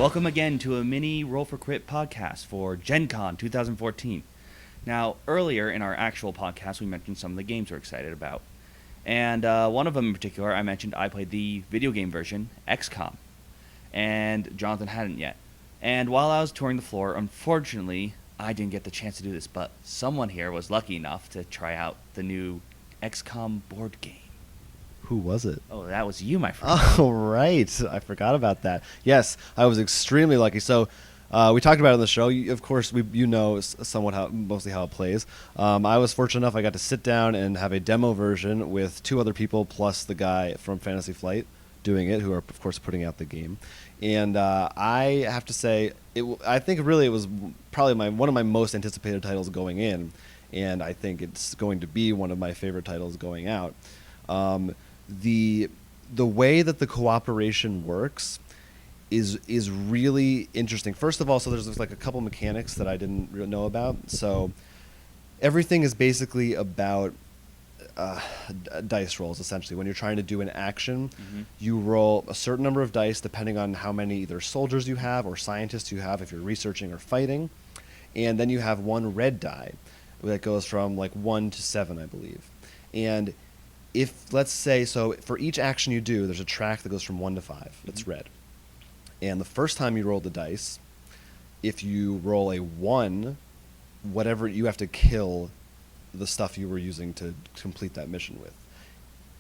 Welcome again to a mini Roll for Crit podcast for Gen Con 2014. Now, earlier in our actual podcast, we mentioned some of the games we're excited about. And one of them in particular, I mentioned I played the video game version, XCOM. And Jonathan hadn't yet. And while I was touring the floor, unfortunately, I didn't get the chance to do this, but someone here was lucky enough to try out the new XCOM board game. Who was it? Oh, that was you, my friend. Oh, right. I forgot about that. Yes, I was extremely lucky. So we talked about it on the show. Of course, you know somewhat mostly how it plays. I was fortunate enough I got to sit down and have a demo version with two other people plus the guy from Fantasy Flight doing it, who are, of course, putting out the game. And I have to say, I think really it was probably one of my most anticipated titles going in, and I think it's going to be one of my favorite titles going out. The way that the cooperation works is really interesting. First of all, so there's like a couple mechanics that I didn't really know about. So everything is basically about dice rolls, essentially. When you're trying to do an action, you roll a certain number of dice depending on how many either soldiers you have or scientists you have if you're researching or fighting. And then you have one red die that goes from like 1 to 7, I believe. And if, let's say, so for each action you do, there's a track that goes from 1 to 5 that's red. And the first time you roll the dice, if you roll a 1, whatever, you have to kill the stuff you were using to complete that mission with.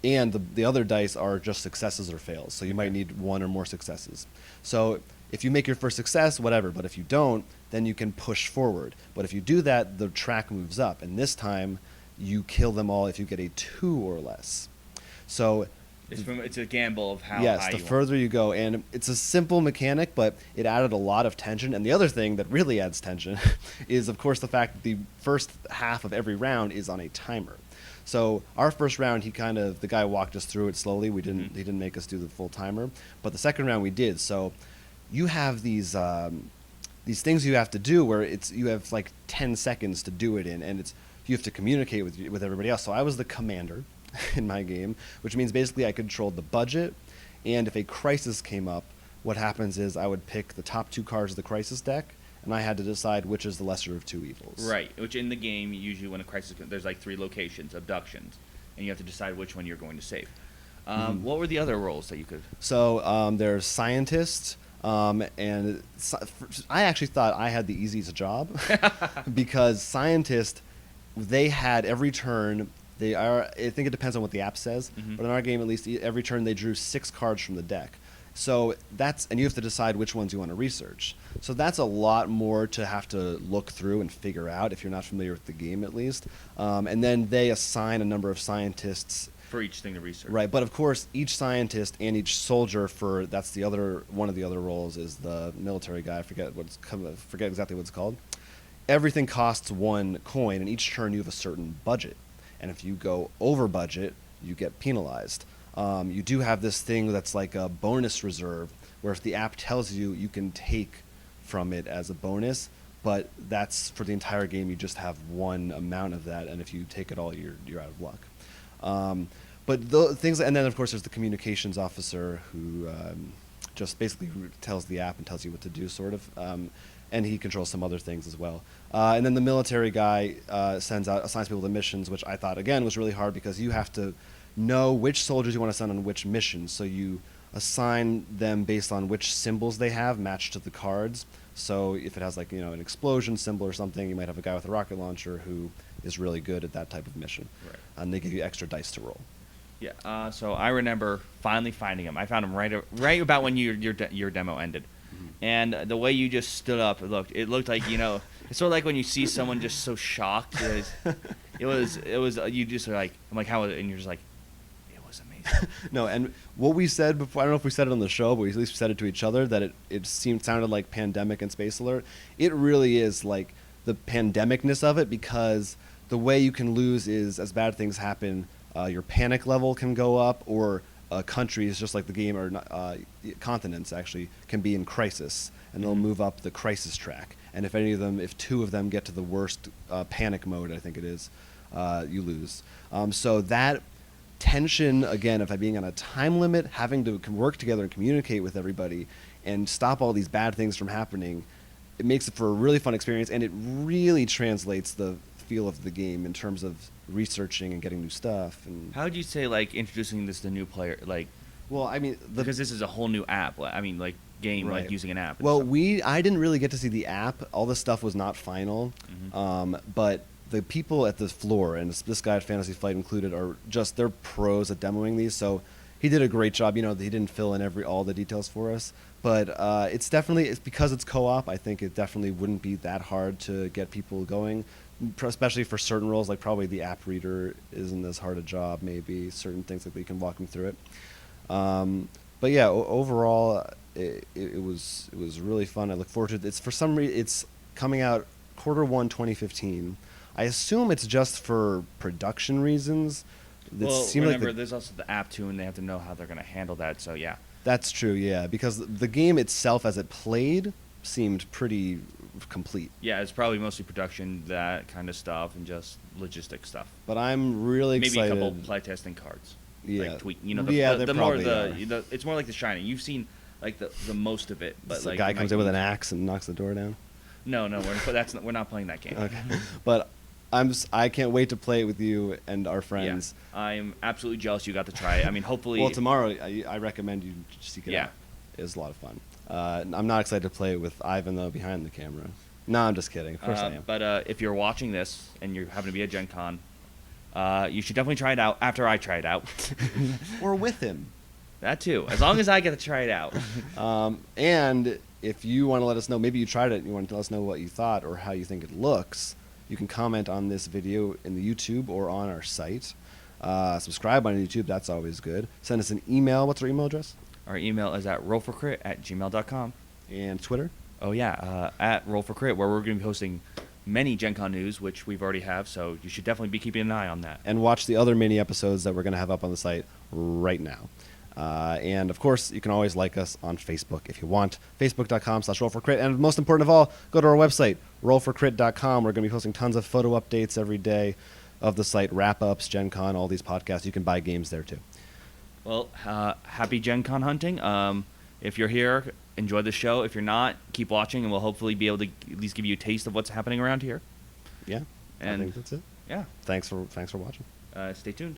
And the other dice are just successes or fails, so you might need 1 or more successes. So if you make your first success, whatever, but if you don't, then you can push forward. But if you do that, the track moves up, and this time you kill them all if you get a 2 or less. So It's a gamble of how high yes, you the further you go. And it's a simple mechanic, but it added a lot of tension. And the other thing that really adds tension is, of course, the fact that the first half of every round is on a timer. So our first round, the guy walked us through it slowly. He didn't make us do the full timer. But the second round we did. So you have these things you have to do where you have like 10 seconds to do it in, and you have to communicate with everybody else. So I was the commander in my game, which means basically I controlled the budget, and if a crisis came up, what happens is I would pick the top 2 cards of the crisis deck, and I had to decide which is the lesser of 2 evils. Right, which in the game, usually when a crisis comes, there's like 3 locations, abductions, and you have to decide which one you're going to save. What were the other roles that you could? So there's scientists, and I actually thought I had the easiest job because scientists, they had every turn. I think it depends on what the app says, but in our game, at least, every turn they drew 6 cards from the deck. So and you have to decide which ones you want to research. So that's a lot more to have to look through and figure out if you're not familiar with the game, at least. And then they assign a number of scientists For each thing to research. Right, but of course, each scientist and each soldier that's one of the other roles is the military guy. I forget exactly what it's called. Everything costs 1 coin, and each turn you have a certain budget. And if you go over budget, you get penalized. You do have this thing that's like a bonus reserve, where if the app tells you, you can take from it as a bonus, but that's for the entire game. You just have 1 amount of that, and if you take it all, you're out of luck. But and then of course there's the communications officer who just basically tells the app and tells you what to do, sort of. And he controls some other things as well. And then the military guy assigns people to missions, which I thought, again, was really hard because you have to know which soldiers you want to send on which missions. So you assign them based on which symbols they have matched to the cards. So if it has like, an explosion symbol or something, you might have a guy with a rocket launcher who is really good at that type of mission. Right. And they give you extra dice to roll. Yeah. So I remember finally finding him. I found him right about when your demo ended. And the way you just stood up, it looked like, it's sort of like when you see someone just so shocked. It was you just are like, I'm like, how was it? And you're just like, it was amazing. No, and what we said before, I don't know if we said it on the show, but we at least said it to each other, that it sounded like Pandemic and Space Alert. It really is like the pandemicness of it, because the way you can lose is as bad things happen, your panic level can go up, or countries, just like the game, or continents actually, can be in crisis, and they'll move up the crisis track. And if 2 of them get to the worst panic mode, I think it is, you lose. So that tension, again, of being on a time limit, having to work together and communicate with everybody, and stop all these bad things from happening, it makes it for a really fun experience, and it really translates the feel of the game in terms of researching and getting new stuff. And How would you say like introducing this to new player like well, I mean, because this is a whole new app. I mean like game right. like using an app. and Well, stuff. I didn't really get to see the app. All this stuff was not final, but the people at the floor, and this guy at Fantasy Flight included, are just they're pros at demoing these. So he did a great job. You know, he didn't fill in all the details for us, but it's because it's co-op. I think it definitely wouldn't be that hard to get people going, especially for certain roles. Like probably the app reader isn't as hard a job. Maybe certain things like we can walk them through it. But yeah, overall, it was really fun. I look forward to it. It's for some reason it's coming out Q1 2015. I assume it's just for production reasons. Well, seemed remember, there's also the app too, and they have to know how they're going to handle that. So yeah, that's true. Yeah, because the game itself, as it played, seemed pretty complete. yeah, it's probably mostly production, that kind of stuff, and just logistic stuff. But I'm really Maybe excited. a couple playtesting cards. Yeah. Like tweak. You know, Yeah, the there more probably the it's more like The Shining. You've seen like the most of it, but So like the guy you comes might in with need- an axe and knocks the door down. No, we're not playing that game. Okay, but I can't wait to play it with you and our friends. Yeah, I'm absolutely jealous you got to try it. I mean, hopefully. Well, tomorrow I recommend you seek it Yeah. out. It's a lot of fun. I'm not excited to play it with Ivan though behind the camera. No, I'm just kidding. Of course I am. But if you're watching this and you happen to be at Gen Con, you should definitely try it out after I try it out. Or with him. That too, as long as I get to try it out. And if you want to let us know, maybe you tried it and you want to let us know what you thought or how you think it looks, you can comment on this video in the YouTube or on our site. Subscribe on YouTube, that's always good. Send us an email. What's our email address? Our email is at rollforcrit@gmail.com. And Twitter? Oh yeah, at Roll4Crit, where we're going to be posting many Gen Con news, which we've already have, so you should definitely be keeping an eye on that. And watch the other mini episodes that we're going to have up on the site right now. And of course, you can always like us on Facebook if you want. Facebook.com/rollforcrit. And most important of all, go to our website, rollforcrit.com. We're going to be posting tons of photo updates every day of the site, wrap-ups, Gen Con, all these podcasts. You can buy games there too. Well, happy Gen Con hunting. If you're here, enjoy the show. If you're not, keep watching, and we'll hopefully be able to at least give you a taste of what's happening around here. Yeah, And I think that's it. yeah, Thanks for watching. stay tuned.